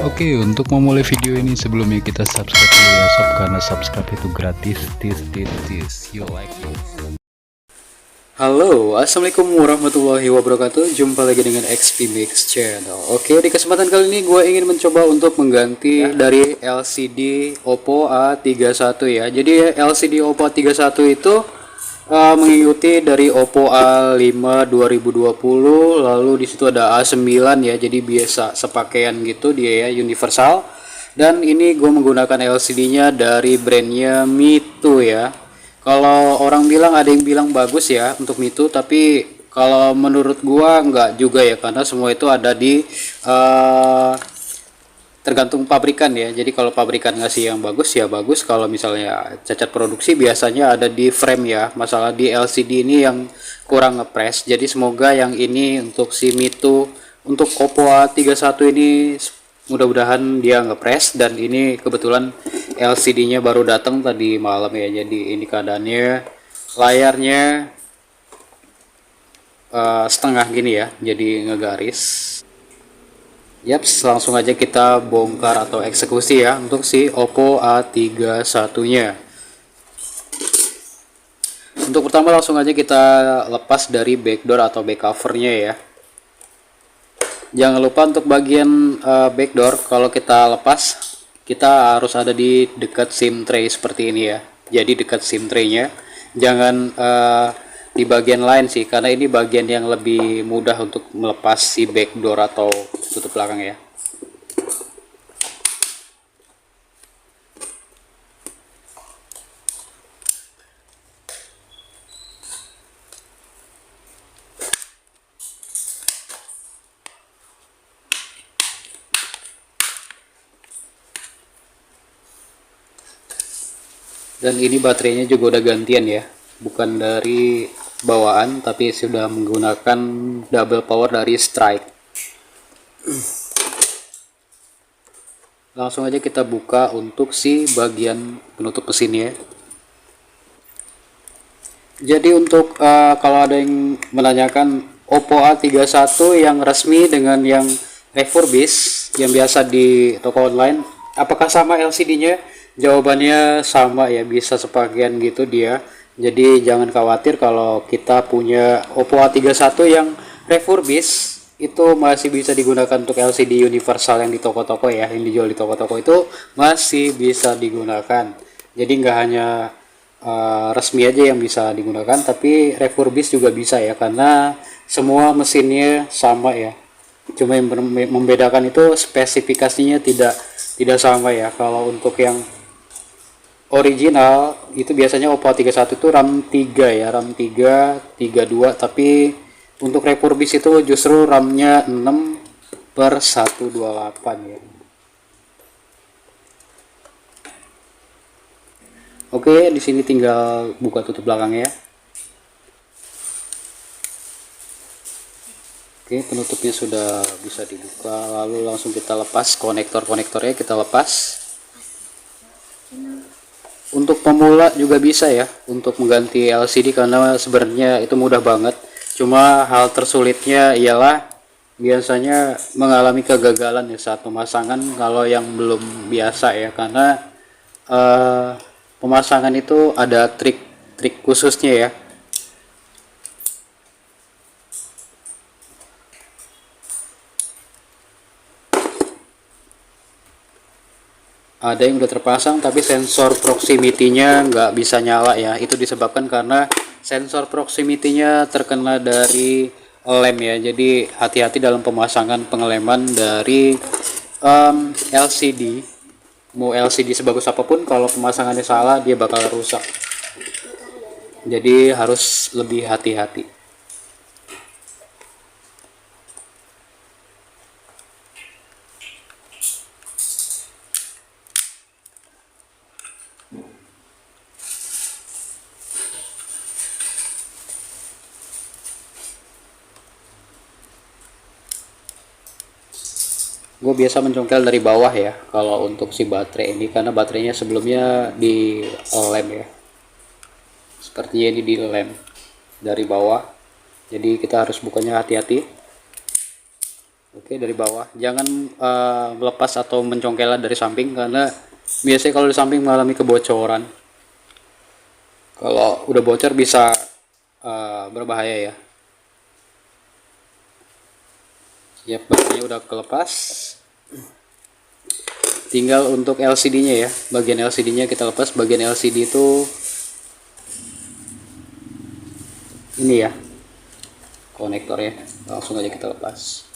Oke, untuk memulai video ini sebelumnya kita subscribe dulu ya sob, karena subscribe itu gratis. You like it. Halo, assalamualaikum warahmatullahi wabarakatuh. Jumpa lagi dengan XP Mix Channel. Oke, di kesempatan kali ini gue ingin mencoba untuk mengganti dari LCD Oppo A31 ya. Jadi LCD Oppo A31 itu mengikuti dari Oppo A5 2020, lalu di situ ada A9 ya, jadi biasa sepakaian gitu dia ya, universal. Dan ini gue menggunakan LCD-nya dari brandnya Mito ya. Kalau orang bilang, ada yang bilang bagus ya untuk Mito, tapi kalau menurut gua enggak juga ya, karena semua itu ada di tergantung pabrikan ya. Jadi kalau pabrikan ngasih yang bagus ya bagus, kalau misalnya cacat produksi biasanya ada di frame ya. Masalah di LCD ini yang kurang ngepres. Jadi semoga yang ini untuk si Mito, untuk Oppo A31 ini mudah-mudahan dia ngepres. Dan ini kebetulan LCD nya baru datang tadi malam ya, jadi ini keadaannya layarnya setengah gini ya, jadi ngegaris. Yaps, langsung aja kita bongkar atau eksekusi ya untuk si Oppo A31 nya. Untuk pertama langsung aja kita lepas dari backdoor atau back covernya ya. Jangan lupa untuk bagian backdoor, kalau kita lepas kita harus ada di dekat SIM tray seperti ini ya. Jadi dekat SIM tray nya, jangan di bagian lain sih, karena ini bagian yang lebih mudah untuk melepas si backdoor atau tutup belakang ya. Dan ini baterainya juga udah gantian ya, bukan dari bawaan tapi sudah menggunakan double power dari Strike. Langsung aja kita buka untuk si bagian penutup mesinnya. Jadi untuk kalau ada yang menanyakan Oppo A31 yang resmi dengan yang refurbished yang biasa di toko online, apakah sama LCD-nya? Jawabannya sama ya, bisa sebagian gitu dia. Jadi jangan khawatir, kalau kita punya Oppo A31 yang refurbished itu masih bisa digunakan untuk LCD universal yang di toko-toko ya, yang dijual di toko-toko itu masih bisa digunakan. Jadi nggak hanya resmi aja yang bisa digunakan, tapi refurbished juga bisa ya, karena semua mesinnya sama ya. Cuma yang membedakan itu spesifikasinya tidak sama ya. Kalau untuk yang original itu biasanya Oppo A31 itu RAM 3 ya, RAM 3 32, tapi untuk refurbished itu justru RAM-nya 6/128 ya. Oke, di sini tinggal buka tutup belakangnya. Oke, penutupnya sudah bisa dibuka, lalu langsung kita lepas konektornya, kita lepas. Untuk pemula juga bisa ya untuk mengganti LCD, karena sebenarnya itu mudah banget. Cuma hal tersulitnya ialah biasanya mengalami kegagalan ya saat pemasangan kalau yang belum biasa ya, karena pemasangan itu ada trik khususnya ya. Ada yang udah terpasang tapi sensor proximity-nya nggak bisa nyala ya. Itu disebabkan karena sensor proximity-nya terkena dari lem ya. Jadi hati-hati dalam pemasangan pengeleman dari LCD. Mau LCD sebagus apapun, kalau pemasangannya salah dia bakal rusak. Jadi harus lebih hati-hati. Gue biasa mencongkel dari bawah ya kalau untuk si baterai ini, karena baterainya sebelumnya di lem ya, sepertinya ini di lem dari bawah, jadi kita harus bukanya hati-hati. Oke, dari bawah. Jangan melepas atau mencongkelat dari samping, karena biasanya kalau di samping mengalami kebocoran. Kalau udah bocor bisa berbahaya ya. Ya, baterainya udah kelepas. Tinggal untuk LCD-nya ya. Bagian LCD-nya kita lepas. Bagian LCD itu ini ya, konektornya. Langsung aja kita lepas.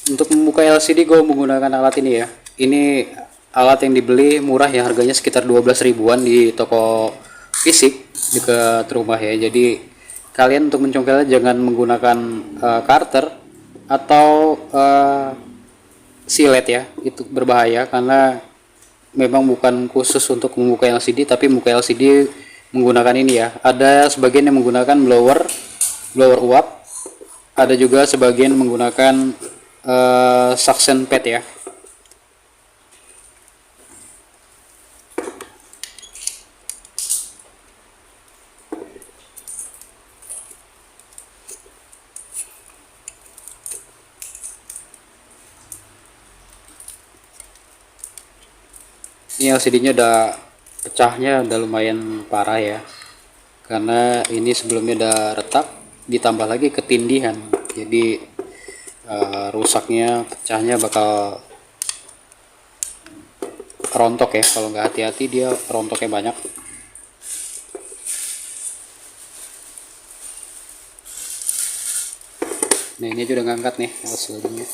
Untuk membuka LCD gue menggunakan alat ini ya. Ini alat yang dibeli murah ya, harganya sekitar 12 ribuan di toko fisik dekat rumah ya. Jadi kalian untuk mencongkelnya jangan menggunakan karter atau silet ya. Itu berbahaya karena memang bukan khusus untuk membuka LCD, tapi membuka LCD menggunakan ini ya. Ada sebagian yang menggunakan blower uap, ada juga sebagian menggunakan suction pad ya. Ini LCD-nya udah pecahnya, udah lumayan parah ya, karena ini sebelumnya udah retak ditambah lagi ketindihan, jadi rusaknya, pecahnya bakal rontok ya. Kalau nggak hati-hati dia rontoknya banyak. Nah, ini juga udah ngangkat nih LCD-nya.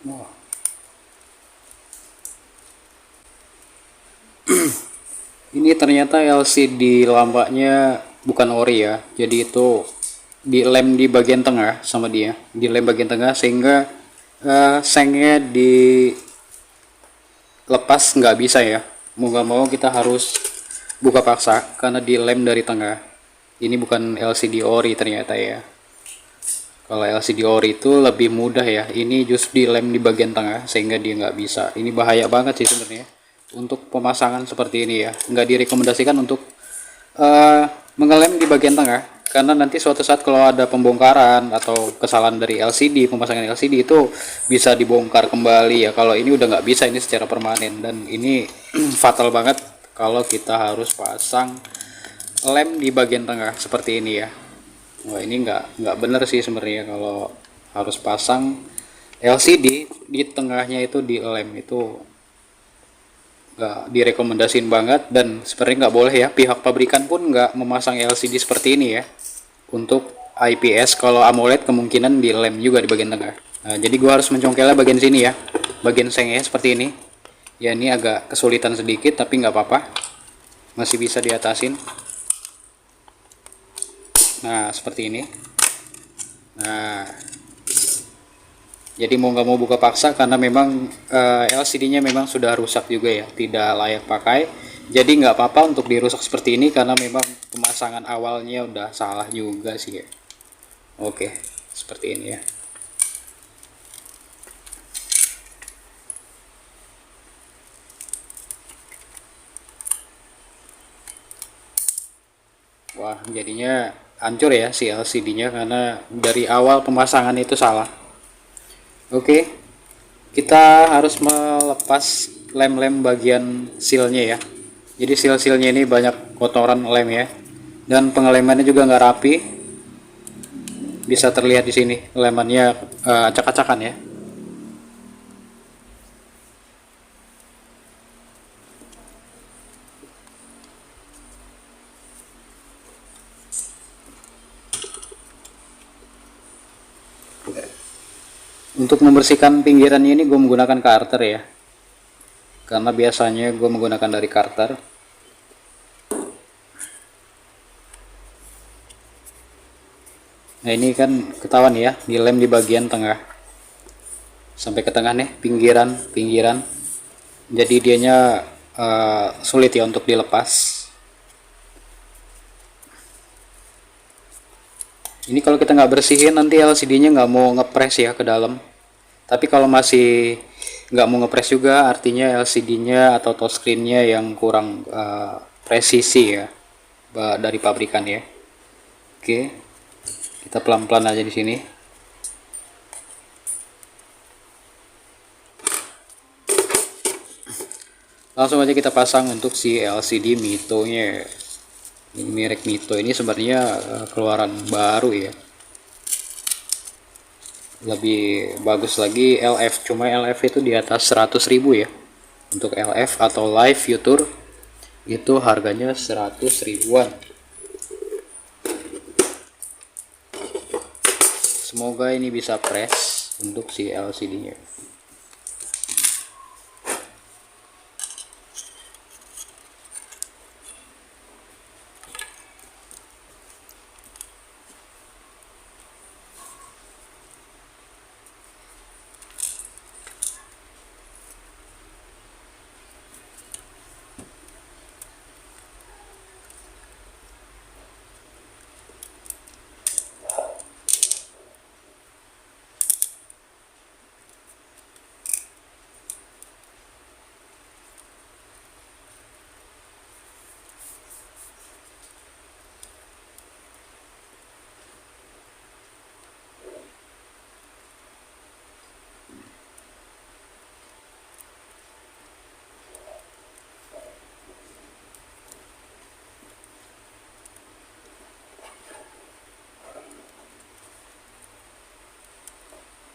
Wah. Ini ternyata LCD lampunya bukan ori ya, jadi itu dilem di bagian tengah sama dia, dilem bagian tengah sehingga sengnya dilepas nggak bisa ya. Mau nggak mau kita harus buka paksa karena dilem dari tengah. Ini bukan LCD ori ternyata ya. Kalau LCD ori itu lebih mudah ya, ini justru dilem di bagian tengah sehingga dia nggak bisa. Ini bahaya banget sih sebenarnya untuk pemasangan seperti ini ya. Nggak direkomendasikan untuk mengelem di bagian tengah, karena nanti suatu saat kalau ada pembongkaran atau kesalahan dari LCD, pemasangan LCD itu bisa dibongkar kembali ya. Kalau ini udah nggak bisa, ini secara permanen, dan ini fatal banget kalau kita harus pasang lem di bagian tengah seperti ini ya. Wah, ini nggak bener sih sebenarnya kalau harus pasang LCD di tengahnya itu di lem, itu nggak direkomendasiin banget, dan sebenarnya nggak boleh ya. Pihak pabrikan pun nggak memasang LCD seperti ini ya. Untuk IPS, kalau AMOLED kemungkinan di lem juga di bagian tengah. Nah, jadi gua harus mencongkelnya bagian sini ya, bagian sengnya seperti ini ya. Ini agak kesulitan sedikit tapi nggak apa-apa, masih bisa diatasin. Nah, seperti ini. Nah, jadi mau nggak mau buka paksa karena memang LCD-nya memang sudah rusak juga ya, tidak layak pakai. Jadi nggak apa-apa untuk dirusak seperti ini karena memang pemasangan awalnya udah salah juga sih ya. Oke, seperti ini ya. Wah, jadinya hancur ya si LCD-nya karena dari awal pemasangan itu salah. Oke, kita harus melepas lem-lem bagian sealnya ya. Jadi seal-sealnya ini banyak kotoran lem ya. Dan pengelemannya juga nggak rapi. Bisa terlihat di sini lemannya acak-acakan ya. Untuk membersihkan pinggirannya ini gue menggunakan karter ya, karena biasanya gue menggunakan dari karter. Nah ini kan ketahuan ya, dilem di bagian tengah sampai ke tengah nih, pinggiran, jadi dianya sulit ya untuk dilepas. Ini kalau kita nggak bersihin nanti LCD-nya nggak mau ngepres ya ke dalam. Tapi kalau masih nggak mau ngepres juga, artinya LCD-nya atau touchscreen-nya yang kurang presisi ya dari pabrikan ya. Oke, kita pelan-pelan aja di sini. Langsung aja kita pasang untuk si LCD Mito-nya. Ini merek Mito ini sebenarnya keluaran baru ya. Lebih bagus lagi LF, cuma LF itu di atas 100.000 ya. Untuk LF atau live future itu harganya 100 ribuan. Semoga ini bisa press untuk si LCD-nya.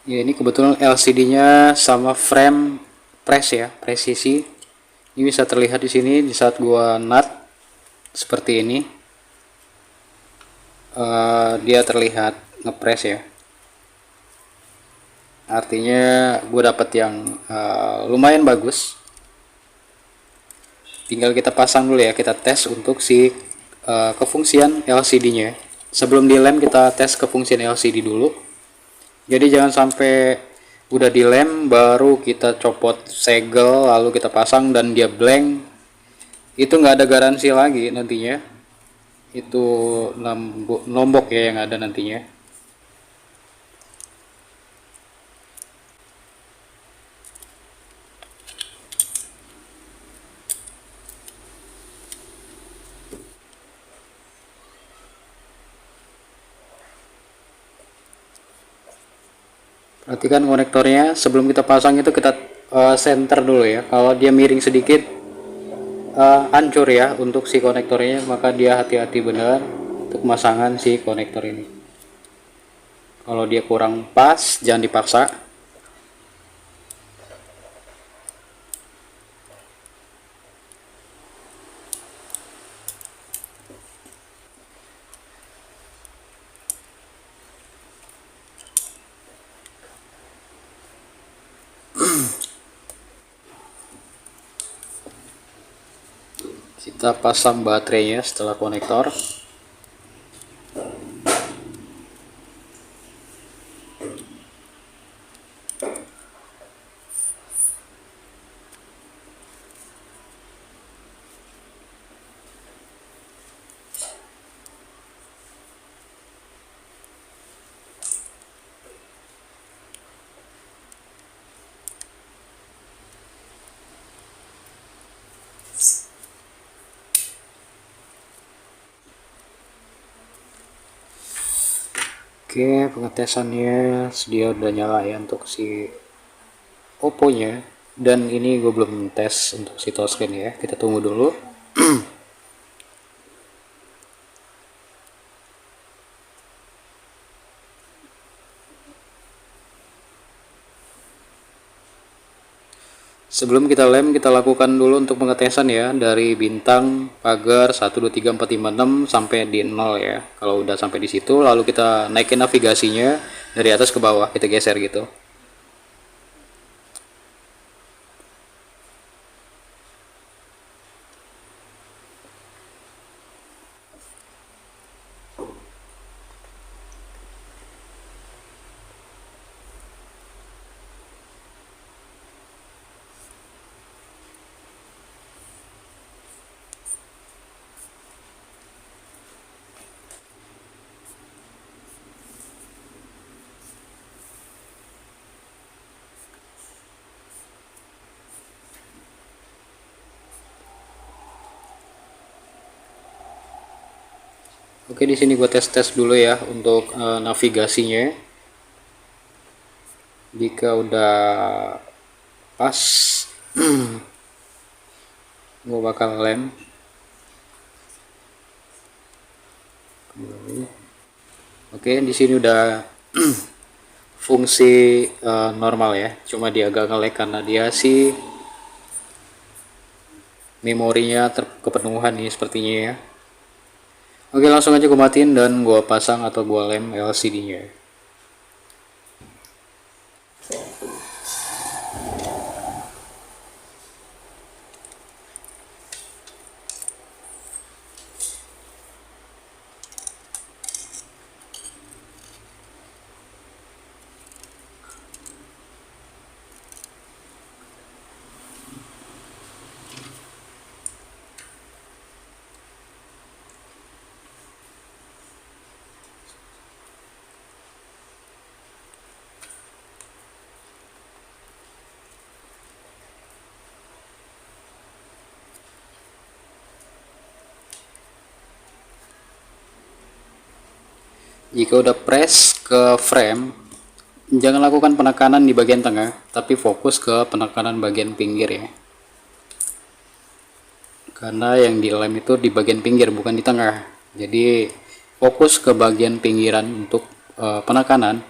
Ya ini kebetulan LCD-nya sama frame press ya, presisi. Ini bisa terlihat di sini di saat gua nut seperti ini. Dia terlihat ngepres ya. Artinya gue dapet yang lumayan bagus. Tinggal kita pasang dulu ya, kita tes untuk si kefungsian LCD-nya. Sebelum dilem kita tes kefungsian LCD dulu. Jadi jangan sampai udah dilem baru kita copot segel lalu kita pasang dan dia blank. Itu nggak ada garansi lagi nantinya. Itu nombok ya yang ada nantinya. Perhatikan konektornya sebelum kita pasang itu kita center dulu ya. Kalau dia miring sedikit hancur ya untuk si konektornya, maka dia hati-hati benar untuk pemasangan si konektor ini. Kalau dia kurang pas jangan dipaksa. Kita pasang baterainya setelah konektor. Oke, pengetesannya dia udah nyala ya untuk si Oppo-nya, dan ini gue belum tes untuk si touchscreen ya, kita tunggu dulu. Sebelum kita lem, kita lakukan dulu untuk pengetesan ya, dari bintang pagar 1 2 3 4 5 6 sampai di 0 ya. Kalau udah sampai di situ, lalu kita naikin navigasinya dari atas ke bawah, kita geser gitu. Oke, di sini gue tes dulu ya untuk navigasinya. Jika udah pas, gue bakal lem. Oke, di sini udah fungsi normal ya. Cuma dia agak nge-lag karena dia si memorinya kepenuhan nih sepertinya ya. Oke, langsung aja gue matiin dan gue pasang atau gue lem LCD-nya. Jika udah press ke frame, jangan lakukan penekanan di bagian tengah, tapi fokus ke penekanan bagian pinggir ya. Karena yang di lem itu di bagian pinggir, bukan di tengah. Jadi fokus ke bagian pinggiran untuk penekanan.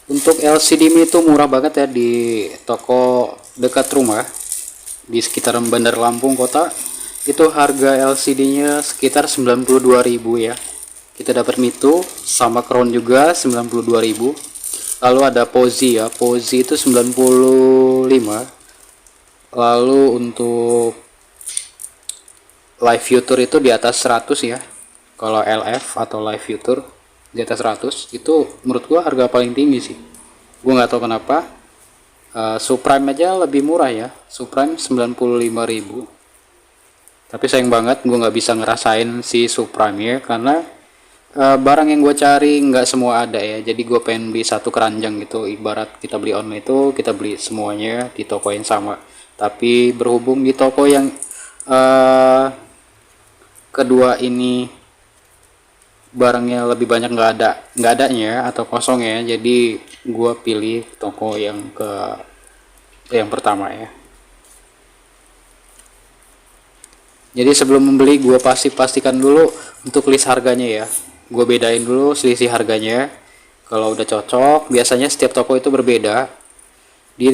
Untuk LCD Mi itu murah banget ya di toko dekat rumah di sekitaran Bandar Lampung kota. Itu harga LCD-nya sekitar 92.000 ya. Kita dapat Mi itu sama crown juga 92.000. Lalu ada Pozi ya, Pozi itu 95. Lalu untuk Live Future itu di atas 100 ya. Kalau LF atau Live Future di atas 100 itu menurut gua harga paling tinggi sih. Gua nggak tahu kenapa. Supreme aja lebih murah ya, Supreme 95.000. Tapi sayang banget gue nggak bisa ngerasain si Supreme ya, karena barang yang gue cari nggak semua ada ya. Jadi gue pengen beli satu keranjang gitu, ibarat kita beli online itu kita beli semuanya di toko yang sama. Tapi berhubung di toko yang kedua ini barangnya lebih banyak nggak adanya atau kosong ya, jadi gue pilih toko yang pertama ya. Jadi sebelum membeli gue pastikan dulu untuk list harganya ya, gue bedain dulu selisih harganya. Kalau udah cocok, biasanya setiap toko itu berbeda. Di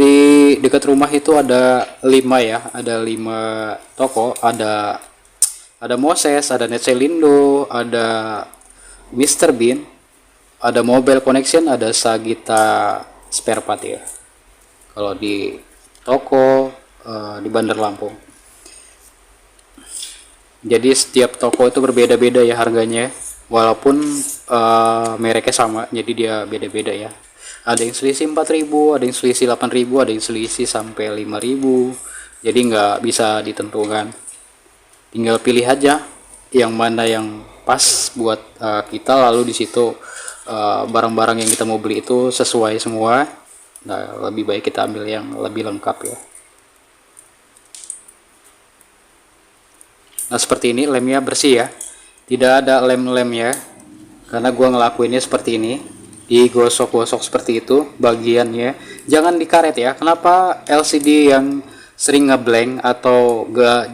dekat rumah itu ada 5 ya, ada 5 toko, ada Moses, ada Netselindo, ada Mr. Bean, ada Mobile Connection, ada Sagita Spare Part ya. Kalau di toko di Bandar Lampung. Jadi setiap toko itu berbeda-beda ya harganya, walaupun mereknya sama, jadi dia beda-beda ya. Ada yang selisih 4.000, ada yang selisih 8.000, ada yang selisih sampai 5.000. Jadi nggak bisa ditentukan. Tinggal pilih aja yang mana yang pas buat kita, lalu di situ barang-barang yang kita mau beli itu sesuai semua. Nah, lebih baik kita ambil yang lebih lengkap ya. Nah, seperti ini lemnya bersih ya, tidak ada lem-lemnya, karena gua ngelakuinnya seperti ini, digosok-gosok seperti itu bagiannya. Jangan dikaret ya. Kenapa LCD yang sering ngeblank atau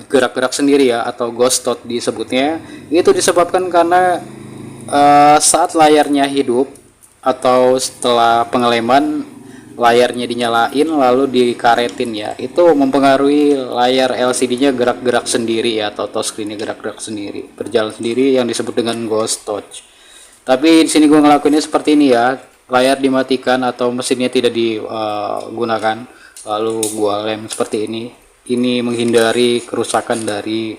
gerak-gerak sendiri ya, atau ghost dot disebutnya, itu disebabkan karena saat layarnya hidup atau setelah pengeleman layarnya dinyalain lalu dikaretin ya, itu mempengaruhi layar LCD-nya gerak-gerak sendiri ya, atau touchscreen-nya gerak-gerak sendiri, berjalan sendiri, yang disebut dengan ghost touch. Tapi di sini gue ngelakuinnya seperti ini ya, layar dimatikan atau mesinnya tidak digunakan, lalu gue lem seperti ini. Ini menghindari kerusakan dari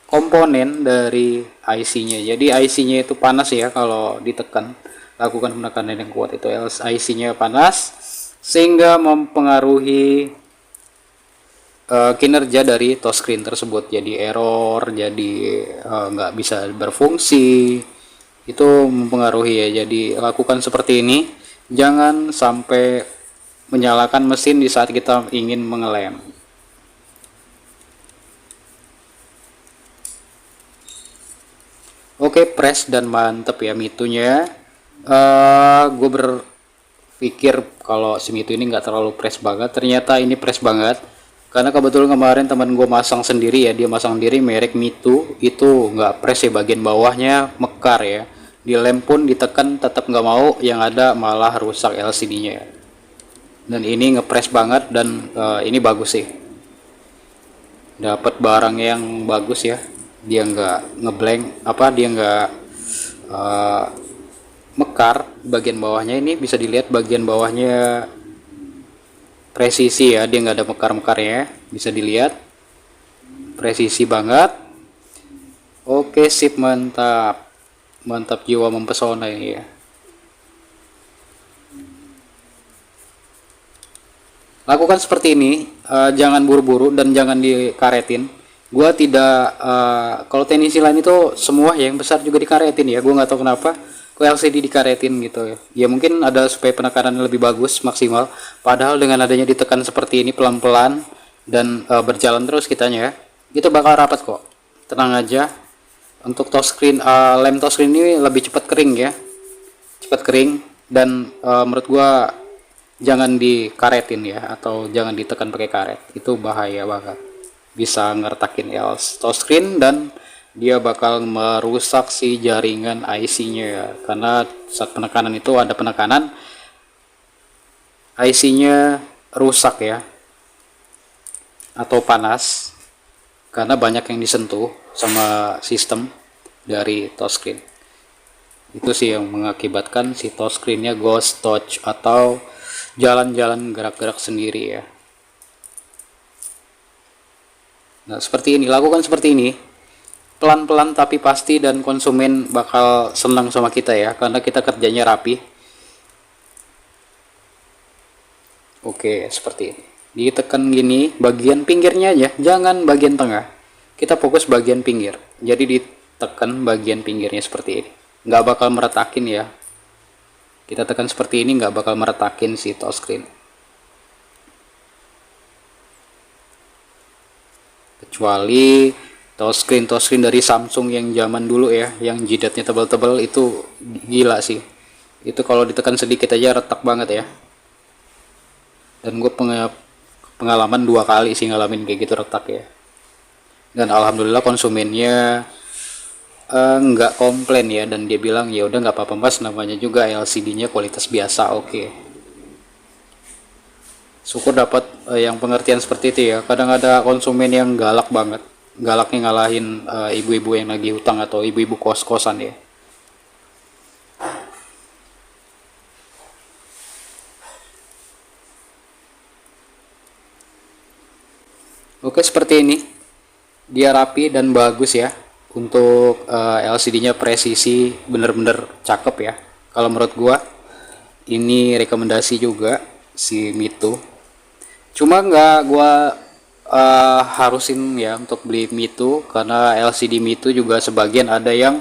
komponen dari IC-nya. Jadi IC-nya itu panas ya kalau ditekan, lakukan penekanan yang kuat itu IC-nya panas sehingga mempengaruhi kinerja dari touchscreen tersebut, jadi error, jadi nggak bisa berfungsi, itu mempengaruhi ya. Jadi lakukan seperti ini, jangan sampai menyalakan mesin di saat kita ingin mengelem. Oke, press dan mantep ya mitunya. Gue berpikir kalau si mitu ini nggak terlalu press banget, ternyata ini press banget. Karena kebetulan kemarin teman gue masang sendiri ya, dia masang sendiri merek Mitu, itu nggak press ya, bagian bawahnya mekar ya. Di lem pun ditekan tetap nggak mau, yang ada malah rusak LCD-nya ya. Dan ini ngepres banget, dan ini bagus sih. Dapat barang yang bagus ya. Dia nggak ngeblank, dia nggak uh, mekar. Bagian bawahnya ini bisa dilihat, bagian bawahnya presisi ya, dia nggak ada mekar-mekarnya, bisa dilihat presisi banget. Oke, sip, mantap, mantap jiwa mempesona ini ya. Lakukan seperti ini, jangan buru-buru dan jangan dikaretin. Gua tidak kalau teknisi lain itu semua yang besar juga dikaretin ya, gua nggak tahu kenapa kok LCD dikaretin gitu ya. Ya mungkin ada supaya penekanan lebih bagus, maksimal, padahal dengan adanya ditekan seperti ini pelan-pelan dan berjalan terus kitanya ya, itu bakal rapat kok, tenang aja. Untuk touchscreen, lem touchscreen ini lebih cepat kering ya, cepat kering. Dan menurut gua jangan dikaretin ya, atau jangan ditekan pakai karet, itu bahaya banget, bisa ngertakin touchscreen dan dia bakal merusak si jaringan IC-nya ya. Karena saat penekanan itu ada penekanan, IC-nya rusak ya, atau panas karena banyak yang disentuh sama sistem dari touchscreen. Itu sih yang mengakibatkan si touchscreen-nya ghost touch atau jalan-jalan gerak-gerak sendiri ya. Nah, seperti ini, lakukan seperti ini pelan-pelan tapi pasti, dan konsumen bakal senang sama kita ya, karena kita kerjanya rapi. Oke, seperti ini, ditekan gini bagian pinggirnya aja, jangan bagian tengah, kita fokus bagian pinggir. Jadi ditekan bagian pinggirnya seperti ini, nggak bakal meretakin ya. Kita tekan seperti ini, nggak bakal meretakin si touchscreen, kecuali touchscreen dari Samsung yang zaman dulu ya, yang jidatnya tebal-tebal, itu gila sih. Itu kalau ditekan sedikit aja retak banget ya. Dan gue pengalaman 2 kali sih ngalamin kayak gitu retak ya. Dan alhamdulillah konsumennya nggak komplain ya, dan dia bilang ya udah nggak apa-apa mas, namanya juga LCD-nya kualitas biasa. Oke. Syukur dapat yang pengertian seperti itu ya. Kadang ada konsumen yang galak banget, galaknya ngalahin ibu-ibu yang lagi hutang atau ibu-ibu kos-kosan ya. Oke, seperti ini. dia rapi dan bagus ya. Untuk LCD-nya presisi bener-bener cakep ya. Kalau menurut gua ini rekomendasi juga si Mito. Cuma nggak gua harusin ya untuk beli Mito, karena LCD Mito juga sebagian ada yang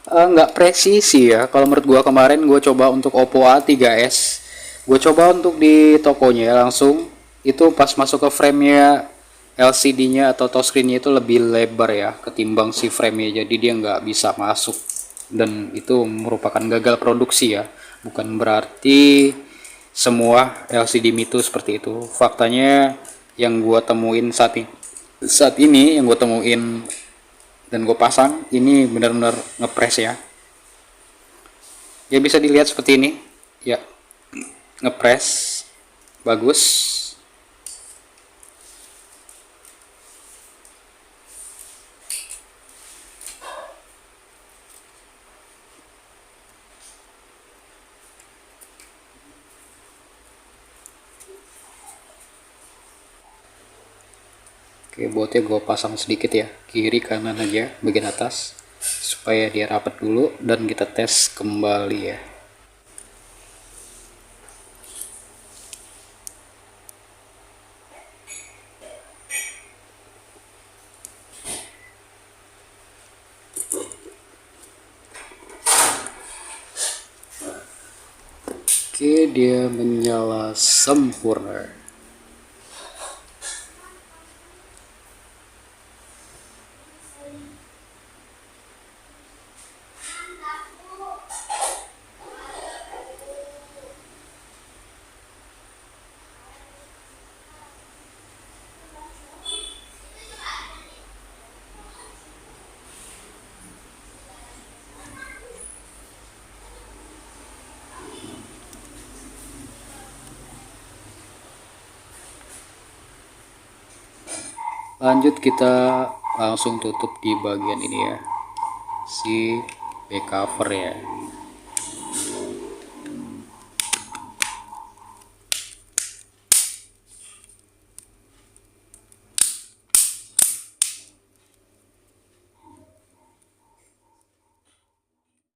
nggak presisi ya. Kalau menurut gua kemarin gua coba untuk Oppo A3s, gua coba untuk di tokonya langsung, itu pas masuk ke frame-nya LCD-nya atau touchscreen-nya itu lebih lebar ya ketimbang si frame-nya, jadi dia nggak bisa masuk, dan itu merupakan gagal produksi ya. Bukan berarti semua LCD Mito seperti itu. Faktanya yang gua temuin saat ini yang gua temuin dan gue pasang ini benar-benar ngepres ya. Ya bisa dilihat seperti ini ya, ngepres bagus. Oke, botnya gue pasang sedikit ya, kiri kanan aja bagian atas supaya dia rapat dulu, dan kita tes kembali ya. Oke, dia menyala sempurna. Lanjut kita langsung tutup di bagian ini ya, si back cover ya.